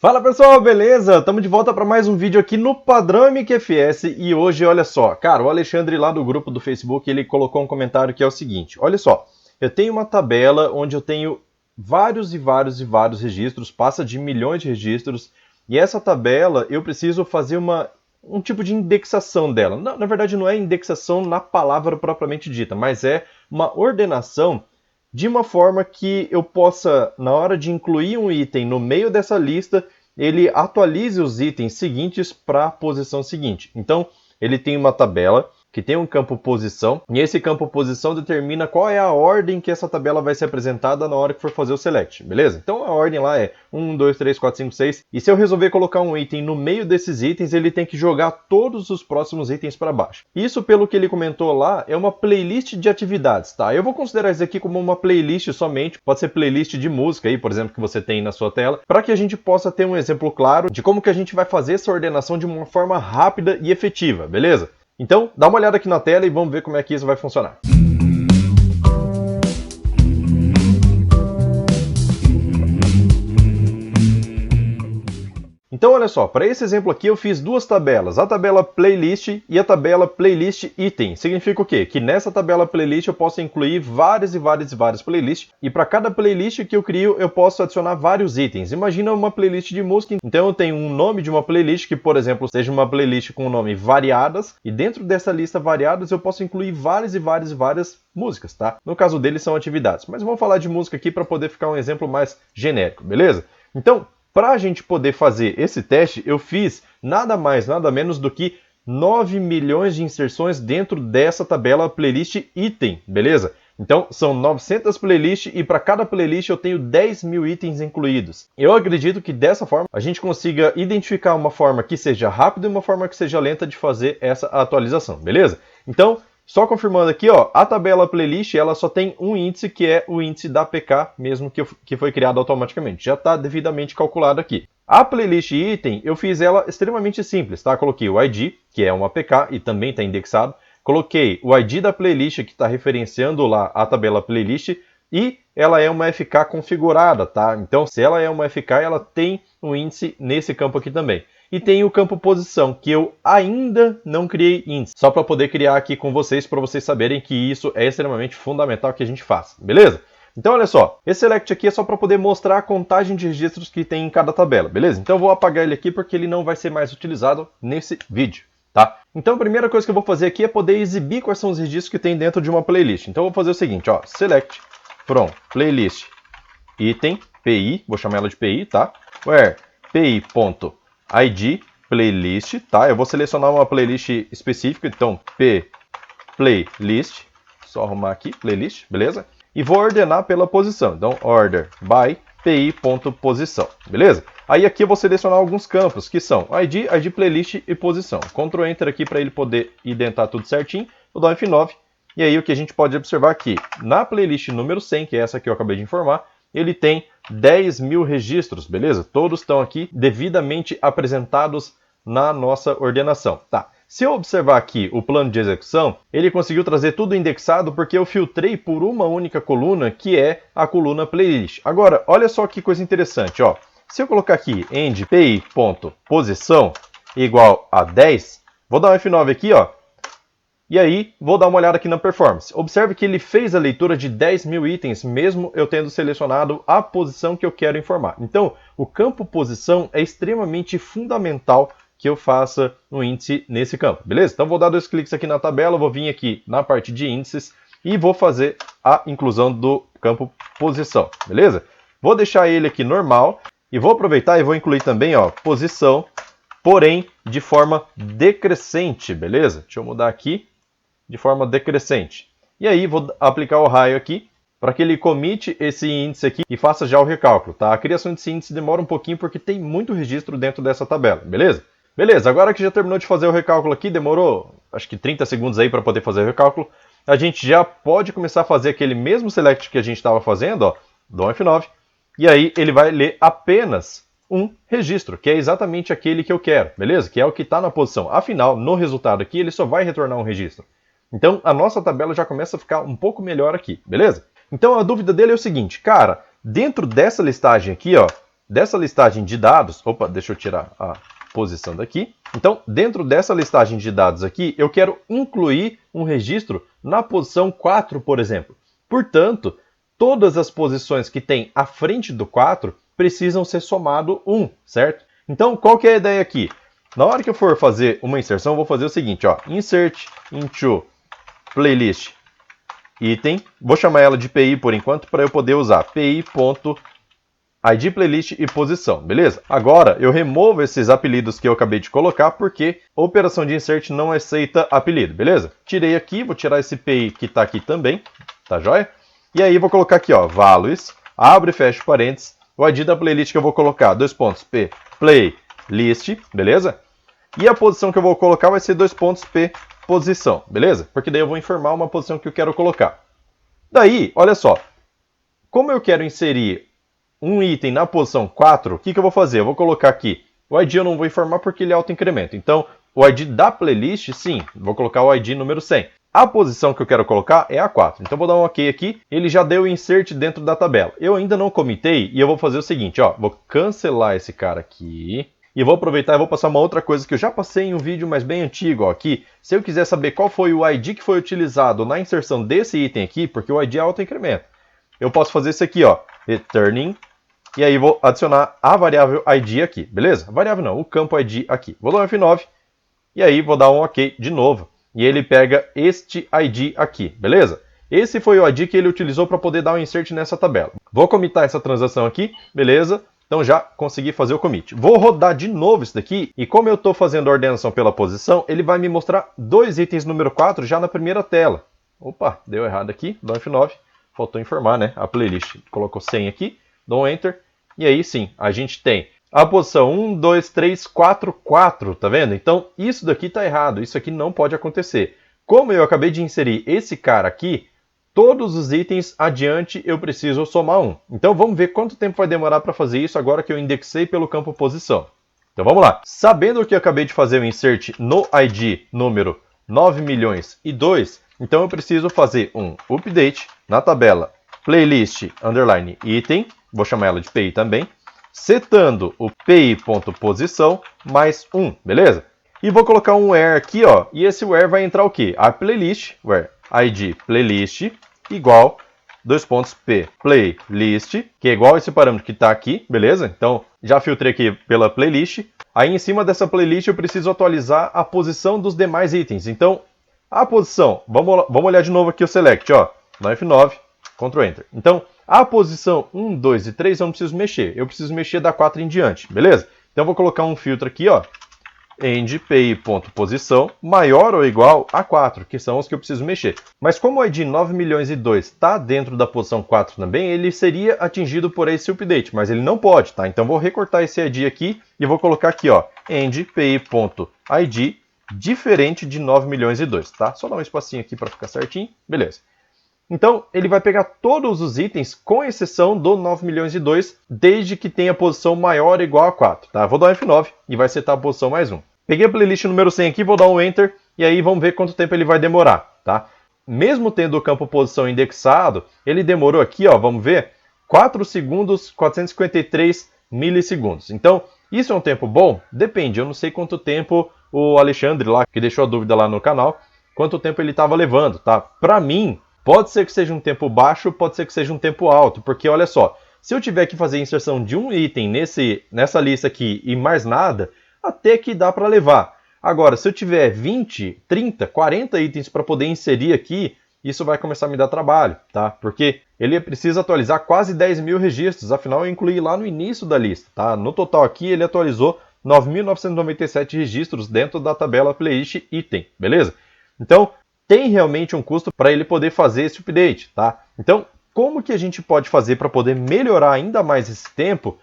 Fala pessoal, beleza? Estamos de volta para mais um vídeo aqui no Padrão MQFS e hoje, olha só, cara, o Alexandre lá do grupo do Facebook, ele colocou um comentário que é o seguinte, olha só, eu tenho uma tabela onde eu tenho vários registros, passa de milhões de registros, e essa tabela eu preciso fazer um tipo de indexação dela. Na verdade não é indexação na palavra propriamente dita, mas é uma ordenação de uma forma que eu possa, na hora de incluir um item no meio dessa lista, ele atualize os itens seguintes para a posição seguinte. Então, ele tem uma tabela que tem um campo posição, e esse campo posição determina qual é a ordem que essa tabela vai ser apresentada na hora que for fazer o select, beleza? Então a ordem lá é 1, 2, 3, 4, 5, 6, e se eu resolver colocar um item no meio desses itens, ele tem que jogar todos os próximos itens para baixo. Isso, pelo que ele comentou lá, é uma playlist de atividades, tá? Eu vou considerar isso aqui como uma playlist somente, pode ser playlist de música aí, por exemplo, que você tem na sua tela, para que a gente possa ter um exemplo claro de como que a gente vai fazer essa ordenação de uma forma rápida e efetiva, beleza? Então, dá uma olhada aqui na tela e vamos ver como é que isso vai funcionar. Então, olha só, para esse exemplo aqui eu fiz duas tabelas, a tabela playlist e a tabela playlist item. Significa o quê? Que nessa tabela playlist eu posso incluir várias playlists, e para cada playlist que eu crio eu posso adicionar vários itens. Imagina uma playlist de música, então eu tenho um nome de uma playlist que, por exemplo, seja uma playlist com o nome variadas, e dentro dessa lista variadas eu posso incluir várias músicas, tá? No caso deles são atividades, mas vamos falar de música aqui para poder ficar um exemplo mais genérico, beleza? Então, para a gente poder fazer esse teste, eu fiz nada mais, nada menos do que 9 milhões de inserções dentro dessa tabela playlist item, beleza? Então, são 900 playlists e para cada playlist eu tenho 10 mil itens incluídos. Eu acredito que dessa forma a gente consiga identificar uma forma que seja rápida e uma forma que seja lenta de fazer essa atualização, beleza? Então, só confirmando aqui, ó, a tabela playlist ela só tem um índice, que é o índice da APK, mesmo que foi criado automaticamente. Já está devidamente calculado aqui. A playlist item, eu fiz ela extremamente simples, tá? Coloquei o ID, que é um APK e também está indexado. Coloquei o ID da playlist, que está referenciando lá a tabela playlist, e ela é uma FK configurada, tá? Então, se ela é uma FK, ela tem um índice nesse campo aqui também. E tem o campo posição, que eu ainda não criei índice, só para poder criar aqui com vocês, para vocês saberem que isso é extremamente fundamental que a gente faça, beleza? Então olha só, esse select aqui é só para poder mostrar a contagem de registros que tem em cada tabela, beleza? Então eu vou apagar ele aqui porque ele não vai ser mais utilizado nesse vídeo, tá? Então a primeira coisa que eu vou fazer aqui é poder exibir quais são os registros que tem dentro de uma playlist. Então eu vou fazer o seguinte, ó, select from playlist item, PI, vou chamar ela de PI, tá? Where pi.id playlist, tá? Eu vou selecionar uma playlist específica, então p playlist, só arrumar aqui, playlist, beleza? E vou ordenar pela posição, então order by pi.posição, beleza? Aí aqui eu vou selecionar alguns campos, que são ID, ID playlist e posição. Ctrl Enter aqui para ele poder identar tudo certinho, vou dar um F9, e aí o que a gente pode observar aqui, na playlist número 100, que é essa que eu acabei de informar, ele tem 10 mil registros, beleza? Todos estão aqui devidamente apresentados na nossa ordenação, tá? Se eu observar aqui o plano de execução, ele conseguiu trazer tudo indexado porque eu filtrei por uma única coluna, que é a coluna playlist. Agora, olha só que coisa interessante, ó. Se eu colocar aqui end pi.posição igual a 10, vou dar um F9 aqui, ó. E aí, vou dar uma olhada aqui na performance. Observe que ele fez a leitura de 10 mil itens, mesmo eu tendo selecionado a posição que eu quero informar. Então, o campo posição é extremamente fundamental que eu faça um índice nesse campo, beleza? Então, vou dar 2 cliques aqui na tabela, vou vir aqui na parte de índices e vou fazer a inclusão do campo posição, beleza? Vou deixar ele aqui normal e vou aproveitar e vou incluir também, ó, posição, porém de forma decrescente, beleza? Deixa eu mudar aqui. De forma decrescente. E aí vou aplicar o raio aqui para que ele comite esse índice aqui e faça já o recálculo, tá? A criação desse índice demora um pouquinho porque tem muito registro dentro dessa tabela, beleza? Beleza, agora que já terminou de fazer o recálculo aqui, demorou acho que 30 segundos aí para poder fazer o recálculo, a gente já pode começar a fazer aquele mesmo select que a gente estava fazendo, ó, dou um F9, e aí ele vai ler apenas um registro, que é exatamente aquele que eu quero, beleza? Que é o que está na posição. Afinal, no resultado aqui, ele só vai retornar um registro. Então, a nossa tabela já começa a ficar um pouco melhor aqui, beleza? Então, a dúvida dele é o seguinte, cara, dentro dessa listagem aqui, ó, dessa listagem de dados, opa, deixa eu tirar a posição daqui. Então, dentro dessa listagem de dados aqui, eu quero incluir um registro na posição 4, por exemplo. Portanto, todas as posições que tem à frente do 4 precisam ser somado 1, certo? Então, qual que é a ideia aqui? Na hora que eu for fazer uma inserção, eu vou fazer o seguinte, ó, insert into playlist item, vou chamar ela de PI por enquanto, para eu poder usar pi.id playlist e posição, beleza? Agora, eu removo esses apelidos que eu acabei de colocar, porque a operação de insert não aceita apelido, beleza? Tirei aqui, vou tirar esse PI que está aqui também, tá joia? E aí, vou colocar aqui, ó, values, abre e fecha parênteses, o ID da playlist que eu vou colocar, P, playlist, beleza? E a posição que eu vou colocar vai ser P, posição, beleza? Porque daí eu vou informar uma posição que eu quero colocar. Daí, olha só, como eu quero inserir um item na posição 4, o que eu vou fazer? Eu vou colocar aqui, o ID eu não vou informar porque ele é auto-incremento. Então, o ID da playlist, sim, vou colocar o ID número 100. A posição que eu quero colocar é a 4. Então, vou dar um OK aqui. Ele já deu o insert dentro da tabela. Eu ainda não comitei e eu vou fazer o seguinte, ó. Vou cancelar esse cara aqui. E vou aproveitar e vou passar uma outra coisa que eu já passei em um vídeo, mas bem antigo, ó. Aqui, se eu quiser saber qual foi o ID que foi utilizado na inserção desse item aqui, porque o ID é auto-incremento, eu posso fazer isso aqui, ó. Returning. E aí, vou adicionar a variável ID aqui, beleza? A variável não, o campo ID aqui. Vou dar um F9. E aí, vou dar um OK de novo. E ele pega este ID aqui, beleza? Esse foi o ID que ele utilizou para poder dar um insert nessa tabela. Vou comitar essa transação aqui, beleza? Então já consegui fazer o commit. Vou rodar de novo isso daqui, e como eu estou fazendo a ordenação pela posição, ele vai me mostrar dois itens número 4 já na primeira tela. Opa, deu errado aqui, dou um F9, faltou informar, né? A playlist colocou 100 aqui, dou um Enter, e aí sim, a gente tem a posição 1, 2, 3, 4, 4, tá vendo? Então, isso daqui está errado, isso aqui não pode acontecer. Como eu acabei de inserir esse cara aqui, todos os itens adiante eu preciso somar 1. Então, vamos ver quanto tempo vai demorar para fazer isso agora que eu indexei pelo campo posição. Então, vamos lá. Sabendo que eu acabei de fazer o insert no ID número 9.000.002, então eu preciso fazer um update na tabela playlist underline item, vou chamar ela de PI também, setando o PI.posição mais 1, beleza? E vou colocar um where aqui, ó, e esse where vai entrar o quê? A playlist, where id playlist igual, P playlist, que é igual esse parâmetro que está aqui, beleza? Então, já filtrei aqui pela playlist. Aí, em cima dessa playlist, eu preciso atualizar a posição dos demais itens. Então, a posição, vamos olhar de novo aqui o select, ó, no F9, Ctrl Enter. Então, a posição 1, 2 e 3 eu não preciso mexer. Eu preciso mexer da 4 em diante, beleza? Então, eu vou colocar um filtro aqui, ó. End PI.posição maior ou igual a 4, que são os que eu preciso mexer. Mas como o ID 9.000.002 está dentro da posição 4 também, ele seria atingido por esse update, mas ele não pode, tá? Então, vou recortar esse ID aqui e vou colocar aqui, ó. End PI.ID diferente de 9.000.002, tá? Só dar um espacinho aqui para ficar certinho, beleza. Então, ele vai pegar todos os itens, com exceção do 9.000.002, desde que tenha posição maior ou igual a 4, tá? Vou dar um F9 e vai setar a posição mais 1. Peguei a playlist número 100 aqui, vou dar um Enter, e aí vamos ver quanto tempo ele vai demorar, tá? Mesmo tendo o campo posição indexado, ele demorou aqui, ó, vamos ver, 4 segundos, 453 milissegundos. Então, isso é um tempo bom? Depende, eu não sei quanto tempo o Alexandre lá, que deixou a dúvida lá no canal, quanto tempo ele estava levando, tá? Pra mim, pode ser que seja um tempo baixo, pode ser que seja um tempo alto, porque olha só, se eu tiver que fazer a inserção de um item nessa lista aqui e mais nada, até que dá para levar. Agora, se eu tiver 20, 30, 40 itens para poder inserir aqui, isso vai começar a me dar trabalho, tá? Porque ele precisa atualizar quase 10.000 registros, afinal eu incluí lá no início da lista, tá? No total aqui ele atualizou 9.997 registros dentro da tabela playlist item, beleza? Então, tem realmente um custo para ele poder fazer esse update, tá? Então, como que a gente pode fazer para poder melhorar ainda mais esse tempo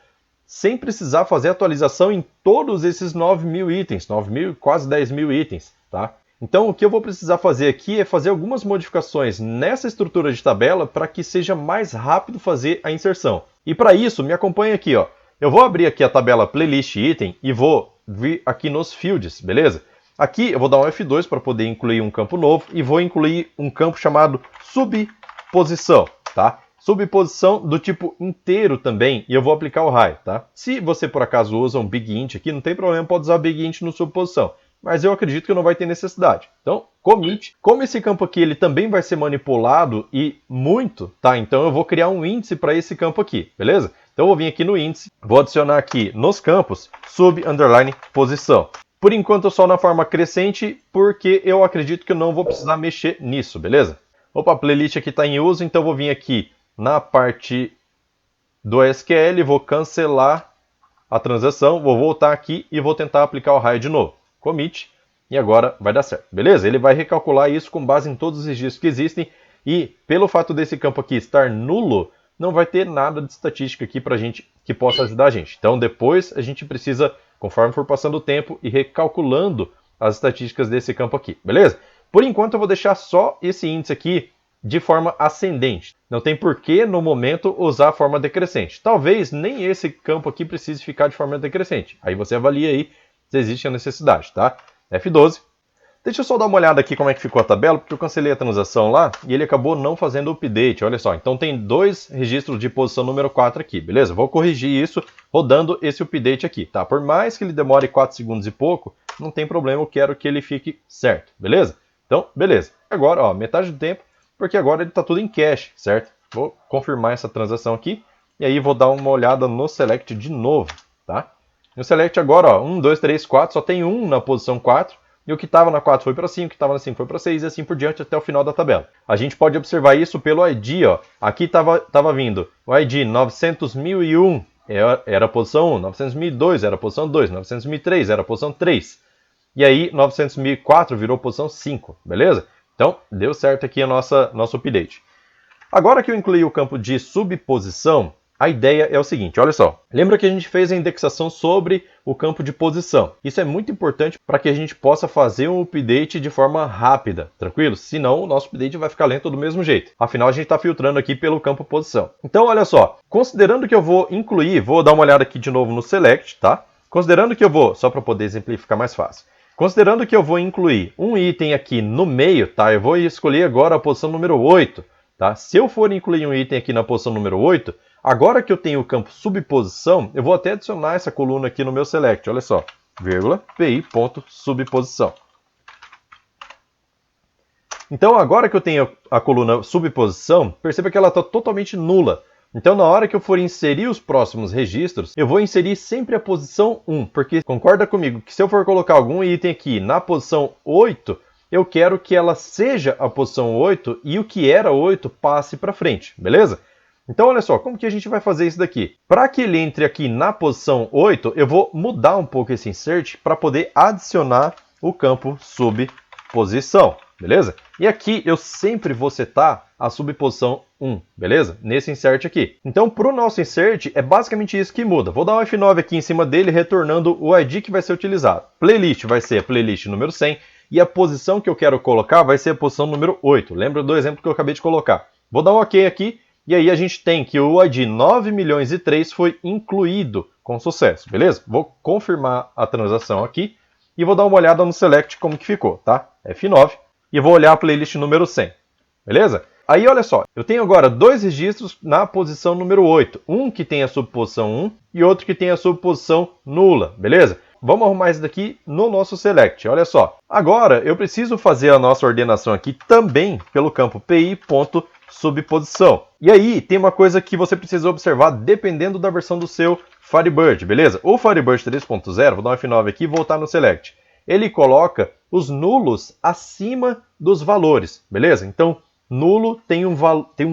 sem precisar fazer atualização em todos esses 9.000 itens, 9.000, quase 10.000 itens, tá? Então, o que eu vou precisar fazer aqui é fazer algumas modificações nessa estrutura de tabela para que seja mais rápido fazer a inserção. E para isso, me acompanhe aqui, ó. Eu vou abrir aqui a tabela playlist item e vou vir aqui nos fields, beleza? Aqui eu vou dar um F2 para poder incluir um campo novo e vou incluir um campo chamado subposição, tá? Subposição do tipo inteiro também, e eu vou aplicar o raio, tá? Se você por acaso usa um big int aqui, não tem problema, pode usar big int no subposição. Mas eu acredito que não vai ter necessidade. Então, commit. Como esse campo aqui ele também vai ser manipulado e muito, tá? Então eu vou criar um índice para esse campo aqui, beleza? Então eu vou vir aqui no índice, vou adicionar aqui nos campos sub_posição. Por enquanto só na forma crescente, porque eu acredito que eu não vou precisar mexer nisso, beleza? Opa, a playlist aqui está em uso, então eu vou vir aqui na parte do SQL, vou cancelar a transação, vou voltar aqui e vou tentar aplicar o raio de novo. Commit, e agora vai dar certo, beleza? Ele vai recalcular isso com base em todos os registros que existem, e pelo fato desse campo aqui estar nulo, não vai ter nada de estatística aqui pra gente que possa ajudar a gente. Então depois a gente precisa, conforme for passando o tempo, ir recalculando as estatísticas desse campo aqui, beleza? Por enquanto eu vou deixar só esse índice aqui de forma ascendente. Não tem porquê, no momento, usar a forma decrescente. Talvez nem esse campo aqui precise ficar de forma decrescente. Aí você avalia aí se existe a necessidade, tá? F12. Deixa eu só dar uma olhada aqui como é que ficou a tabela, porque eu cancelei a transação lá e ele acabou não fazendo o update, olha só. Então tem dois registros de posição número 4 aqui, beleza? Vou corrigir isso rodando esse update aqui, tá? Por mais que ele demore 4 segundos e pouco, não tem problema, eu quero que ele fique certo, beleza? Então, beleza. Agora, ó, metade do tempo, porque agora ele está tudo em cache, certo? Vou confirmar essa transação aqui e aí vou dar uma olhada no select de novo, tá? No select agora, ó, 1, 2, 3, 4, só tem 1 na posição 4, e o que estava na 4 foi para 5, o que estava na 5 foi para 6, e assim por diante até o final da tabela. A gente pode observar isso pelo ID, ó. Aqui estava vindo o ID 900.001, era a posição 1, 900.002 era a posição 2, 900.003 era a posição 3, e aí 900.004 virou posição 5, beleza? Então, deu certo aqui a nosso update. Agora que eu incluí o campo de subposição, a ideia é o seguinte, olha só. Lembra que a gente fez a indexação sobre o campo de posição. Isso é muito importante para que a gente possa fazer um update de forma rápida, tranquilo? Senão o nosso update vai ficar lento do mesmo jeito. Afinal, a gente está filtrando aqui pelo campo posição. Então, olha só. Considerando que eu vou incluir, vou dar uma olhada aqui de novo no select, tá? Considerando que eu vou, só para poder exemplificar mais fácil. Considerando que eu vou incluir um item aqui no meio, tá? Eu vou escolher agora a posição número 8, tá? Se eu for incluir um item aqui na posição número 8, agora que eu tenho o campo subposição, eu vou até adicionar essa coluna aqui no meu select, olha só, vírgula, pi.subposição. Então, agora que eu tenho a coluna subposição, perceba que ela está totalmente nula. Então, na hora que eu for inserir os próximos registros, eu vou inserir sempre a posição 1, porque concorda comigo que se eu for colocar algum item aqui na posição 8, eu quero que ela seja a posição 8 e o que era 8 passe para frente, beleza? Então, olha só, como que a gente vai fazer isso daqui? Para que ele entre aqui na posição 8, eu vou mudar um pouco esse insert para poder adicionar o campo subposição, beleza? E aqui eu sempre vou setar a subposição 1, beleza? Nesse insert aqui. Então, para o nosso insert, é basicamente isso que muda. Vou dar um F9 aqui em cima dele, retornando o ID que vai ser utilizado. Playlist vai ser a playlist número 100, e a posição que eu quero colocar vai ser a posição número 8. Lembra do exemplo que eu acabei de colocar. Vou dar um OK aqui, e aí a gente tem que o ID 9.000.003 foi incluído com sucesso, beleza? Vou confirmar a transação aqui e vou dar uma olhada no select como que ficou, tá? F9 e vou olhar a playlist número 100, beleza? Aí olha só, eu tenho agora dois registros na posição número 8, um que tem a subposição 1 e outro que tem a subposição nula, beleza? Vamos arrumar isso daqui no nosso select, olha só. Agora eu preciso fazer a nossa ordenação aqui também pelo campo pi.subposição. E aí tem uma coisa que você precisa observar dependendo da versão do seu Firebird, beleza? O Firebird 3.0, vou dar um F9 aqui e voltar no select. Ele coloca os nulos acima dos valores, beleza? Então, nulo tem um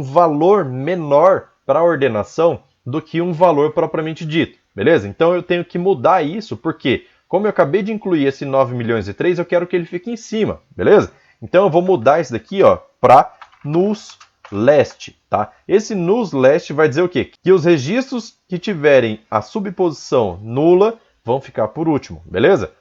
valor menor para a ordenação do que um valor propriamente dito, beleza? Então eu tenho que mudar isso, porque como eu acabei de incluir esse 9.000.003, eu quero que ele fique em cima, beleza? Então eu vou mudar isso daqui, ó, para nus last, tá? Esse nus last vai dizer o quê? Que os registros que tiverem a subposição nula vão ficar por último, beleza?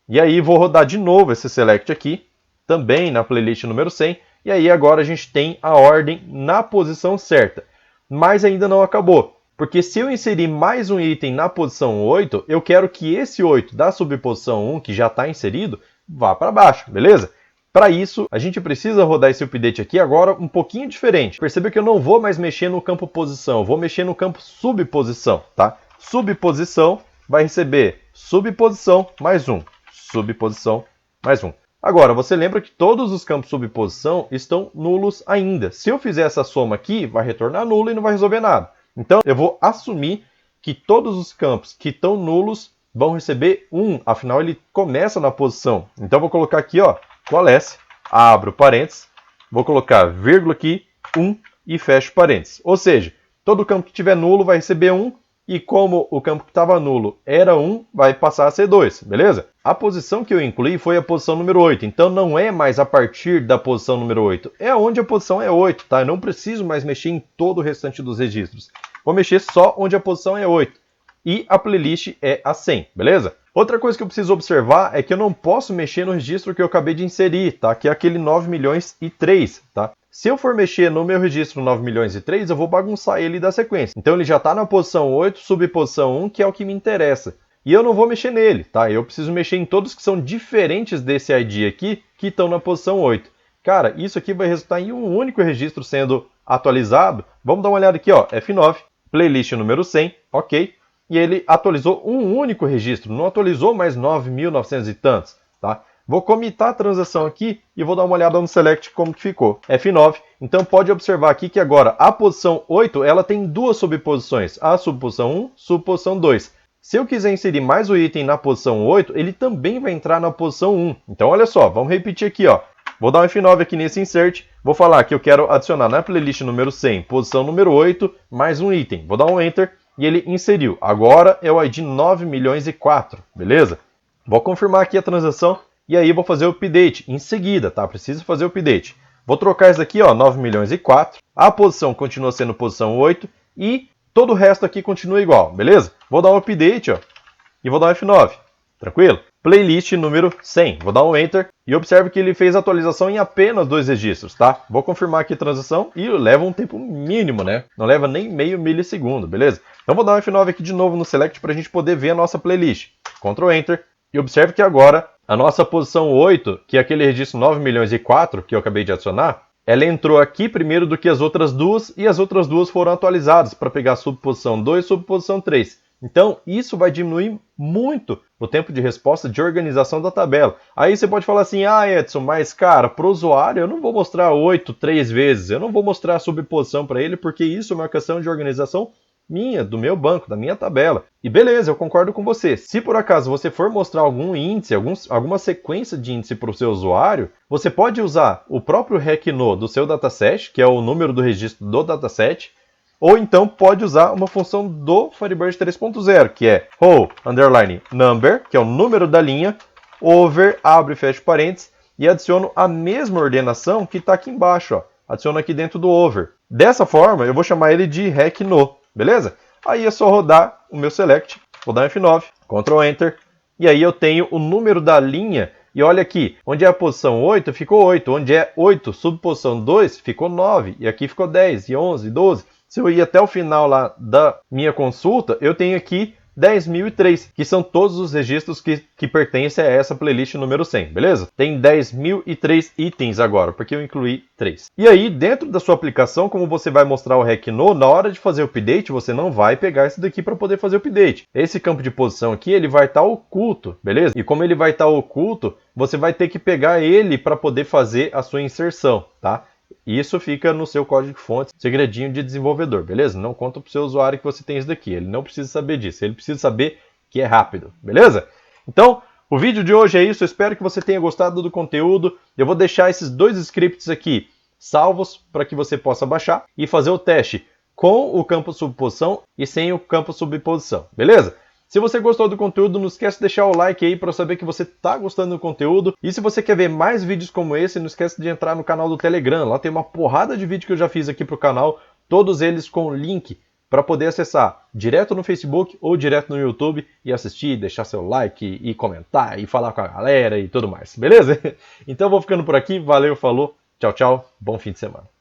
E aí vou rodar de novo esse select aqui, também na playlist número 100, e aí agora a gente tem a ordem na posição certa. Mas ainda não acabou, porque se eu inserir mais um item na posição 8, eu quero que esse 8 da subposição 1, que já está inserido, vá para baixo, beleza? Para isso, a gente precisa rodar esse update aqui agora um pouquinho diferente. Perceba que eu não vou mais mexer no campo posição, eu vou mexer no campo subposição, tá? Subposição vai receber subposição mais 1, subposição mais 1. Agora, você lembra que todos os campos subposição estão nulos ainda. Se eu fizer essa soma aqui, vai retornar nulo e não vai resolver nada. Então, eu vou assumir que todos os campos que estão nulos vão receber 1, afinal ele começa na posição. Então, eu vou colocar aqui, ó, coalesce, abro parênteses, vou colocar vírgula aqui, 1 e fecho parênteses. Ou seja, todo campo que tiver nulo vai receber 1, e como o campo que estava nulo era 1, vai passar a ser 2, beleza? A posição que eu incluí foi a posição número 8, então não é mais a partir da posição número 8, é onde a posição é 8, tá? Eu não preciso mais mexer em todo o restante dos registros. Vou mexer só onde a posição é 8. E a playlist é a 100, beleza? Outra coisa que eu preciso observar é que eu não posso mexer no registro que eu acabei de inserir, tá? Que é aquele 9 milhões e 3, tá? Se eu for mexer no meu registro 9 milhões e 3, eu vou bagunçar ele da sequência. Então ele já está na posição 8, subposição 1, que é o que me interessa. E eu não vou mexer nele, tá? Eu preciso mexer em todos que são diferentes desse ID aqui, que estão na posição 8. Cara, isso aqui vai resultar em um único registro sendo atualizado. Vamos dar uma olhada aqui, ó, F9, playlist número 100, ok. E ele atualizou um único registro, não atualizou mais 9.900 e tantos, tá? Vou comitar a transação aqui e vou dar uma olhada no select como que ficou. F9, então pode observar aqui que agora a posição 8, ela tem duas subposições, a subposição 1, subposição 2. Se eu quiser inserir mais o item na posição 8, ele também vai entrar na posição 1. Então olha só, vamos repetir aqui, ó. Vou dar um F9 aqui nesse insert, vou falar que eu quero adicionar na playlist número 100, posição número 8, mais um item. Vou dar um Enter e ele inseriu. Agora é o ID 9 milhões e 4, beleza? Vou confirmar aqui a transação e aí vou fazer o update em seguida, tá? Preciso fazer o update. Vou trocar isso aqui, ó, 9 milhões e 4. A posição continua sendo posição 8 e todo o resto aqui continua igual, beleza? Vou dar um update, ó, e vou dar um F9, tranquilo? Playlist número 100, vou dar um Enter e observe que ele fez a atualização em apenas 2 registros, tá? Vou confirmar aqui a transação e leva um tempo mínimo, né? Não leva nem meio milissegundo, beleza? Então vou dar um F9 aqui de novo no Select para a gente poder ver a nossa playlist. Ctrl Enter e observe que agora a nossa posição 8, que é aquele registro 9 milhões e 4 que eu acabei de adicionar, ela entrou aqui primeiro do que as outras duas e as outras duas foram atualizadas para pegar a subposição 2 e subposição 3. Então, isso vai diminuir muito o tempo de resposta de organização da tabela. Aí você pode falar assim, ah, Edson, mas cara, para o usuário eu não vou mostrar 8 3 vezes, eu não vou mostrar a subposição para ele porque isso é uma questão de organização minha, do meu banco, da minha tabela. E beleza, eu concordo com você. Se por acaso você for mostrar algum índice, alguma sequência de índice para o seu usuário, você pode usar o próprio RecNo do seu dataset, que é o número do registro do dataset, ou então pode usar uma função do Firebird 3.0, que é row underline number, que é o número da linha, over, abre e fecha parênteses, e adiciono a mesma ordenação que está aqui embaixo. Ó. Adiciono aqui dentro do over. Dessa forma, eu vou chamar ele de RecNo, beleza? Aí é só rodar o meu select, vou dar um F9, Ctrl Enter, e aí eu tenho o número da linha, e olha aqui, onde é a posição 8, ficou 8, onde é 8, subposição 2, ficou 9, e aqui ficou 10, e 11, e 12. Se eu ir até o final lá da minha consulta, eu tenho aqui 10.003, que são todos os registros que pertencem a essa playlist número 100, beleza? Tem 10.003 itens agora, porque eu incluí 3. E aí, dentro da sua aplicação, como você vai mostrar o RecNo, na hora de fazer o update, você não vai pegar esse daqui para poder fazer o update. Esse campo de posição aqui, ele vai estar oculto, beleza? E como ele vai estar oculto, você vai ter que pegar ele para poder fazer a sua inserção, tá? Isso fica no seu código-fonte, segredinho de desenvolvedor, beleza? Não conta para o seu usuário que você tem isso daqui, ele não precisa saber disso, ele precisa saber que é rápido, beleza? Então, o vídeo de hoje é isso, eu espero que você tenha gostado do conteúdo. Eu vou deixar esses 2 scripts aqui salvos para que você possa baixar e fazer o teste com o campo subposição e sem o campo subposição, beleza? Se você gostou do conteúdo, não esquece de deixar o like aí para eu saber que você está gostando do conteúdo. E se você quer ver mais vídeos como esse, não esquece de entrar no canal do Telegram. Lá tem uma porrada de vídeo que eu já fiz aqui para o canal, todos eles com link para poder acessar direto no Facebook ou direto no YouTube e assistir, deixar seu like e comentar e falar com a galera e tudo mais, beleza? Então eu vou ficando por aqui, valeu, falou, tchau, tchau, bom fim de semana.